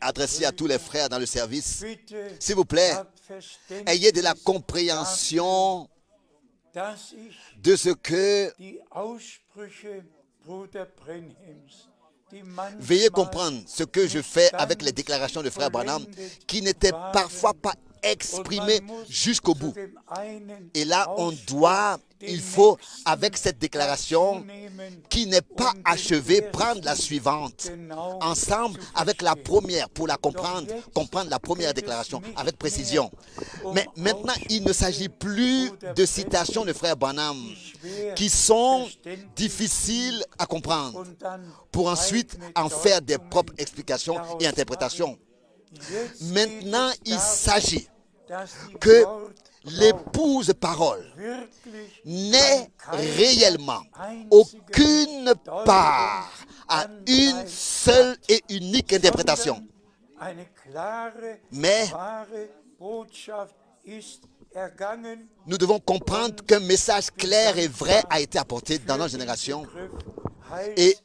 adressée à tous les frères dans le service. S'il vous plaît, ayez de la compréhension de ce que veuillez comprendre ce que je fais avec les déclarations de frère Branham qui n'étaient parfois pas exprimées jusqu'au bout. Et là, il faut, avec cette déclaration qui n'est pas achevée, prendre la suivante ensemble avec la première pour la comprendre la première déclaration avec précision. Mais maintenant, il ne s'agit plus de citations de frère Branham qui sont difficiles à comprendre pour ensuite en faire des propres explications et interprétations. Maintenant, il s'agit que l'épouse parole n'ait réellement aucune part à une seule et unique interprétation. Mais nous devons comprendre qu'un message clair et vrai a été apporté dans notre génération. Et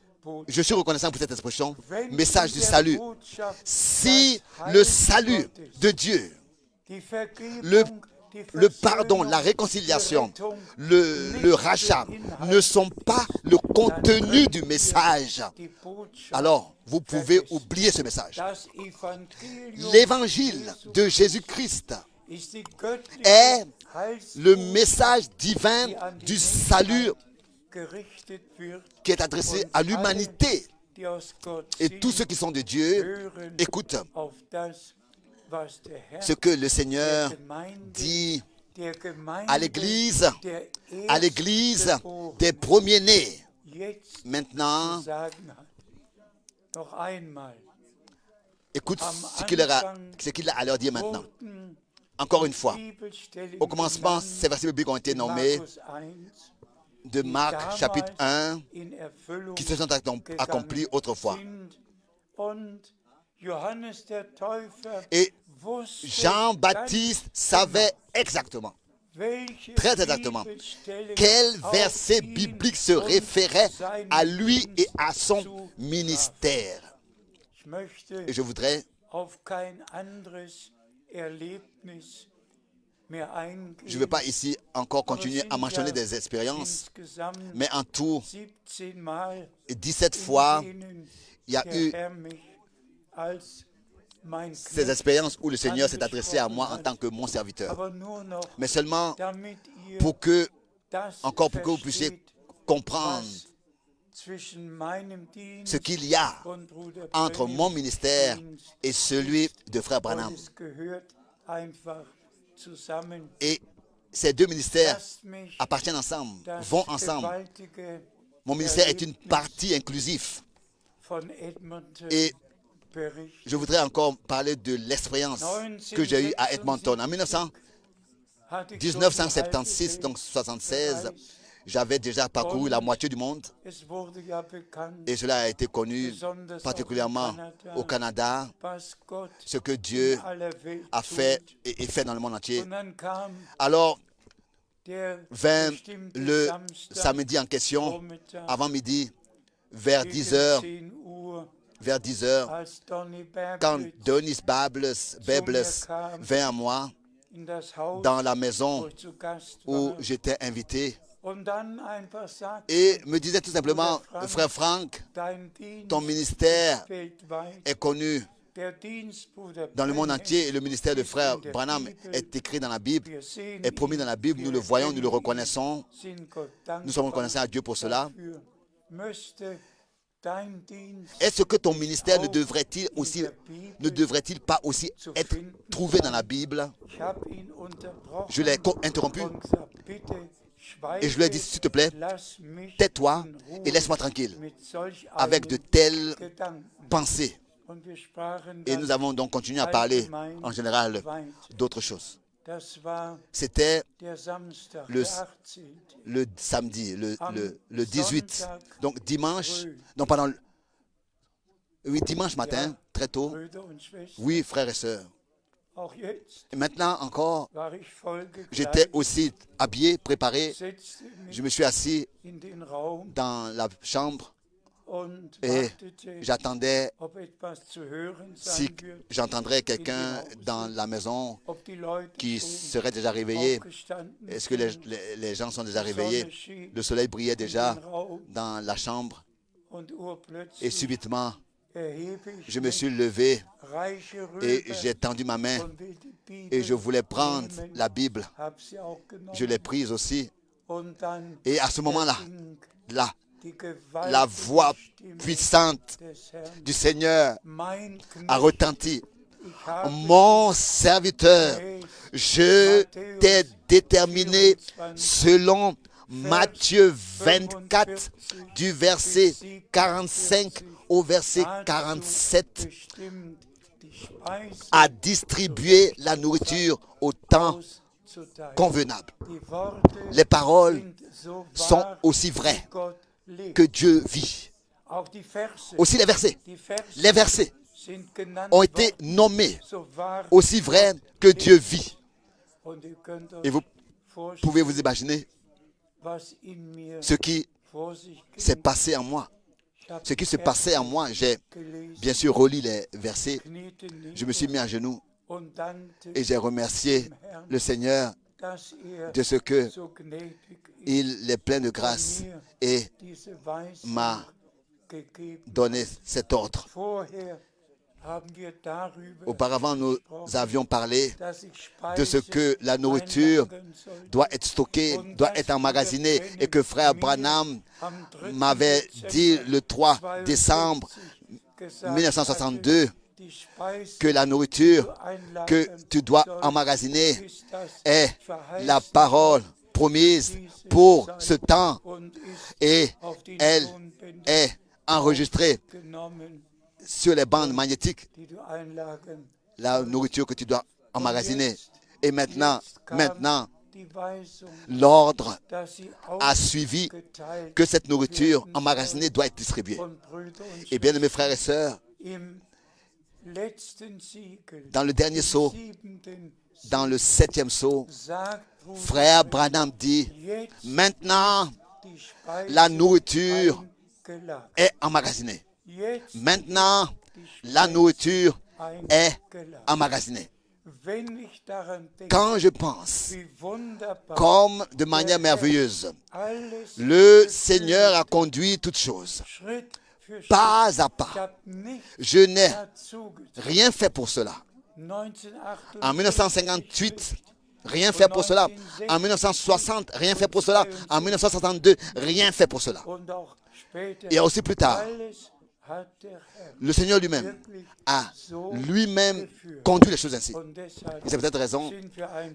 je suis reconnaissant pour cette expression, message du salut. Si le salut de Dieu, le pardon, la réconciliation, le rachat ne sont pas le contenu du message, alors vous pouvez oublier ce message. L'évangile de Jésus-Christ est le message divin du salut qui est adressé à l'humanité. Et tous ceux qui sont de Dieu écoutent ce que le Seigneur dit à l'Église des premiers-nés. Maintenant, écoute ce qu'il a à leur dire maintenant. Encore une fois, au commencement, ces versets bibliques ont été nommés de Marc chapitre 1 qui se sont accomplis autrefois. Et Jean-Baptiste savait exactement, très exactement, quel verset biblique se référait à lui et à son ministère. Et je voudrais je ne vais pas ici encore continuer à mentionner des expériences, mais en tout, 17 fois, il y a eu ces expériences où le Seigneur s'est adressé à moi en tant que mon serviteur. Mais seulement pour que vous puissiez comprendre ce qu'il y a entre mon ministère et celui de frère Branham. Et ces deux ministères appartiennent ensemble, vont ensemble. Mon ministère est une partie inclusive. Et je voudrais encore parler de l'expérience que j'ai eue à Edmonton. En 1976, donc 76, j'avais déjà parcouru la moitié du monde. Et cela a été connu particulièrement au Canada, ce que Dieu a fait et fait dans le monde entier. Alors, vint le samedi en question, avant midi, vers 10 heures, quand Denis Bables vint à moi dans la maison où j'étais invité et me disait tout simplement, frère Frank, ton ministère est connu dans le monde entier et le ministère de frère Branham est écrit dans la Bible, est promis dans la Bible, nous le voyons, nous le reconnaissons, nous sommes reconnaissants à Dieu pour cela. Est-ce que ton ministère ne devrait-il pas aussi être trouvé dans la Bible? Je l'ai interrompu et je lui ai dit, s'il te plaît, tais-toi et laisse-moi tranquille avec de telles pensées. Et nous avons donc continué à parler en général d'autres choses. C'était le samedi, le 18. Donc dimanche, non, oui, dimanche matin, très tôt. Oui, frères et sœurs. Et maintenant encore, j'étais aussi habillé, préparé. Je me suis assis dans la chambre et j'attendais si j'entendrais quelqu'un dans la maison qui serait déjà réveillé. Est-ce que les gens sont déjà réveillés? Le soleil brillait déjà dans la chambre et subitement, je me suis levé et j'ai tendu ma main et je voulais prendre la Bible. Je l'ai prise aussi. Et à ce moment-là, la voix puissante du Seigneur a retenti. Mon serviteur, je t'ai déterminé selon Matthieu 24, du verset 45 au verset 47, à distribuer la nourriture au temps convenable. Les paroles sont aussi vraies que Dieu vit. Aussi les versets. Les versets ont été nommés aussi vrais que Dieu vit. Et vous pouvez vous imaginer ce qui s'est passé en moi. Ce qui se passait en moi, j'ai bien sûr relu les versets. Je me suis mis à genoux et j'ai remercié le Seigneur de ce que il est plein de grâce et m'a donné cet ordre. Auparavant, nous avions parlé de ce que la nourriture doit être stockée, doit être emmagasinée, et que frère Branham m'avait dit le 3 décembre 1962 que la nourriture que tu dois emmagasiner est la parole promise pour ce temps et elle est enregistrée sur les bandes magnétiques, la nourriture que tu dois emmagasiner. Et maintenant, l'ordre a suivi que cette nourriture emmagasinée doit être distribuée. Et bien, mes frères et sœurs, dans le dernier sceau, dans le 7e sceau, frère Branham dit, maintenant, la nourriture est emmagasinée. Maintenant, la nourriture est emmagasinée. Quand je pense, comme de manière merveilleuse, le Seigneur a conduit toutes choses, pas à pas. Je n'ai rien fait pour cela. En 1958, rien fait pour cela. En 1960, rien fait pour cela. En 1962, rien fait pour cela. Et aussi plus tard, le Seigneur lui-même a lui-même conduit les choses ainsi. Et c'est peut-être raison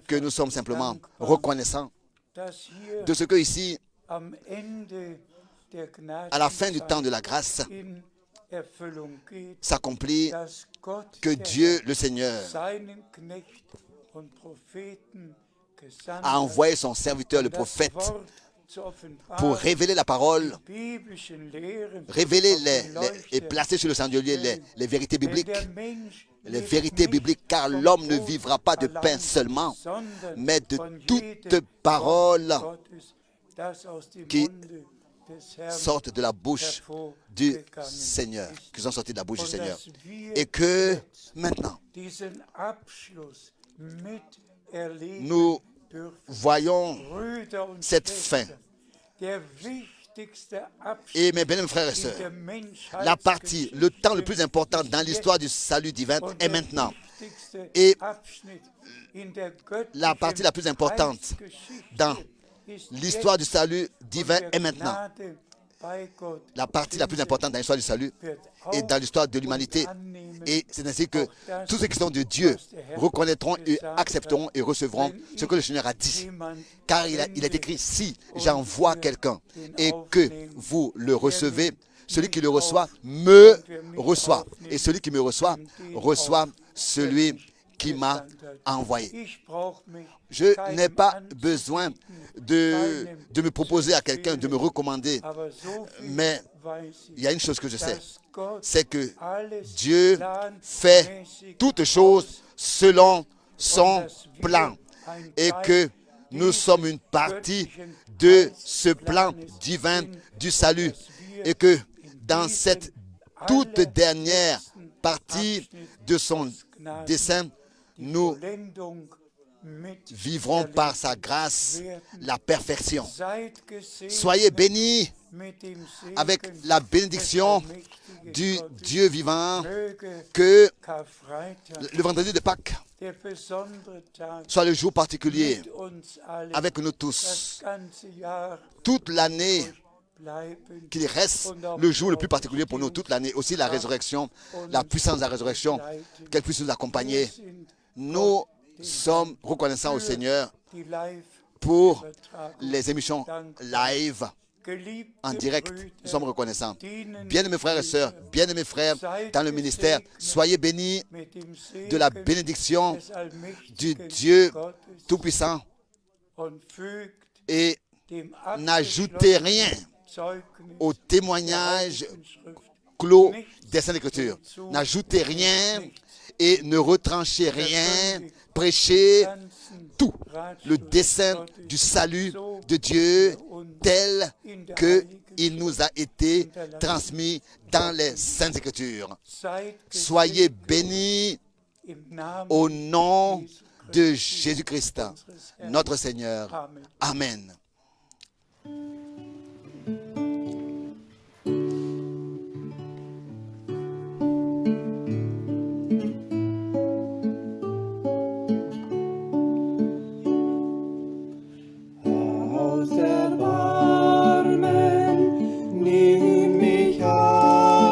que nous sommes simplement reconnaissants de ce que ici, à la fin du temps de la grâce, s'accomplit que Dieu, le Seigneur, a envoyé son serviteur, le prophète, pour révéler la parole, révéler et placer sur le chandelier les vérités bibliques. Les vérités bibliques, car l'homme ne vivra pas de pain seulement, mais de toute parole qui sortent de la bouche du Seigneur, qui sont sortis de la bouche du Seigneur. Et que maintenant, nous voyons cette fin. Et mes bien-aimés frères et sœurs, la partie, le temps le plus important dans l'histoire du salut divin est maintenant. Et la partie la plus importante dans l'histoire du salut divin est maintenant. La partie la plus importante dans l'histoire du salut et dans l'histoire de l'humanité. Et c'est ainsi que tous ceux qui sont de Dieu reconnaîtront et accepteront et recevront ce que le Seigneur a dit. Car il est écrit, si j'envoie quelqu'un et que vous le recevez, celui qui le reçoit me reçoit. Et celui qui me reçoit, reçoit celui qui m'a envoyé. Je n'ai pas besoin de me proposer à quelqu'un, de me recommander. Mais il y a une chose que je sais, c'est que Dieu fait toutes choses selon son plan et que nous sommes une partie de ce plan divin du salut et que dans cette toute dernière partie de son dessein, nous vivrons par sa grâce la perfection. Soyez bénis avec la bénédiction du Dieu vivant, que le vendredi de Pâques soit le jour particulier avec nous tous. Toute l'année, qu'il reste le jour le plus particulier pour nous toute l'année. Aussi la résurrection, la puissance de la résurrection, qu'elle puisse nous accompagner. Nous sommes reconnaissants au Seigneur pour les émissions live en direct. Nous sommes reconnaissants. Bien-aimés frères et sœurs, bien-aimés frères dans le ministère, soyez bénis de la bénédiction du Dieu Tout-Puissant et n'ajoutez rien au témoignage clos des Saintes Écritures. N'ajoutez rien et ne retranchez rien. Prêchez tout le dessein du salut de Dieu tel qu'il nous a été transmis dans les Saintes Écritures. Soyez bénis au nom de Jésus-Christ, notre Seigneur. Amen.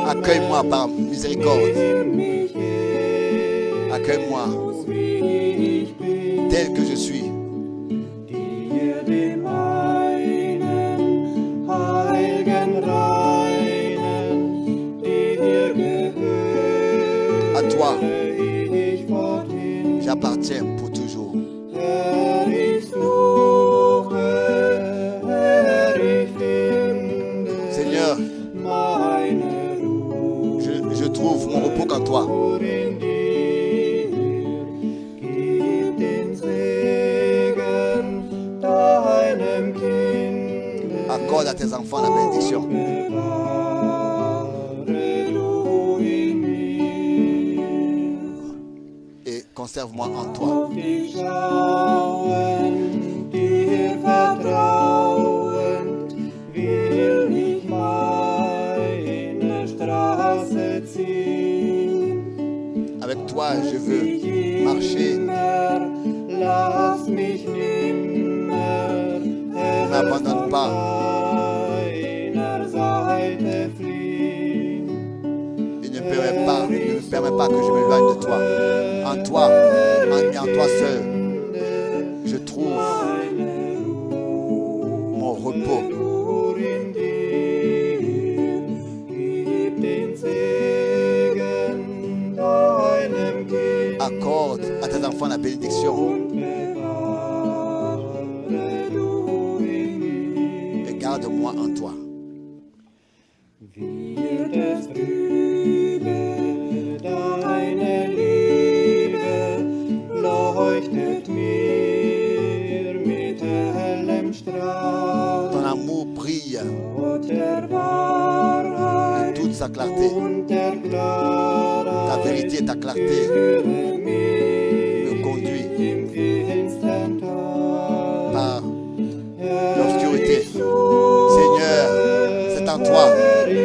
Accueille-moi par miséricorde. Accueille-moi tel que je suis. À toi, j'appartiens pour toujours. Seigneur, je trouve mon repos qu'en toi. Accorde à tes enfants la bénédiction. Et conserve-moi en toi. Avec toi, je veux marcher. Ne m'abandonne pas. Et ne me permets pas que je m'éloigne de toi. En toi, et en toi seul, je trouve mon repos. Accorde à tes enfants la bénédiction. Et garde-moi en toi. Ton amour brille de toute sa clarté. Ta vérité et ta clarté me conduit par l'obscurité. Seigneur, c'est en toi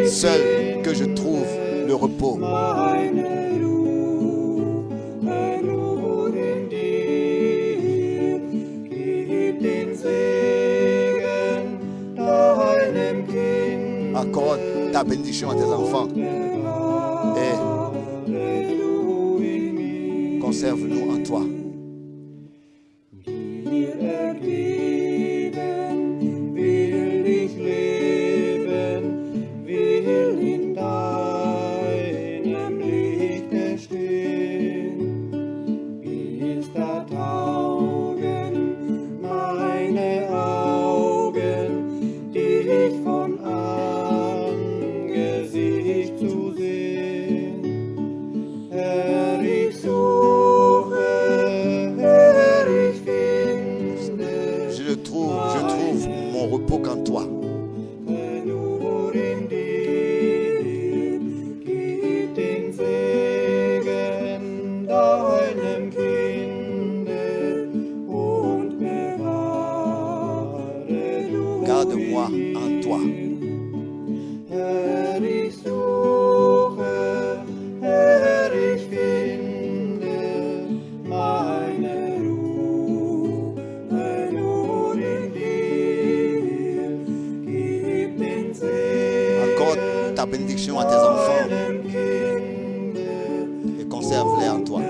seul que je trouve le repos. Accorde ta bénédiction à tes enfants et conserve-nous en toi. toi. Accorde ta bénédiction à tes enfants et conserve-les en toi.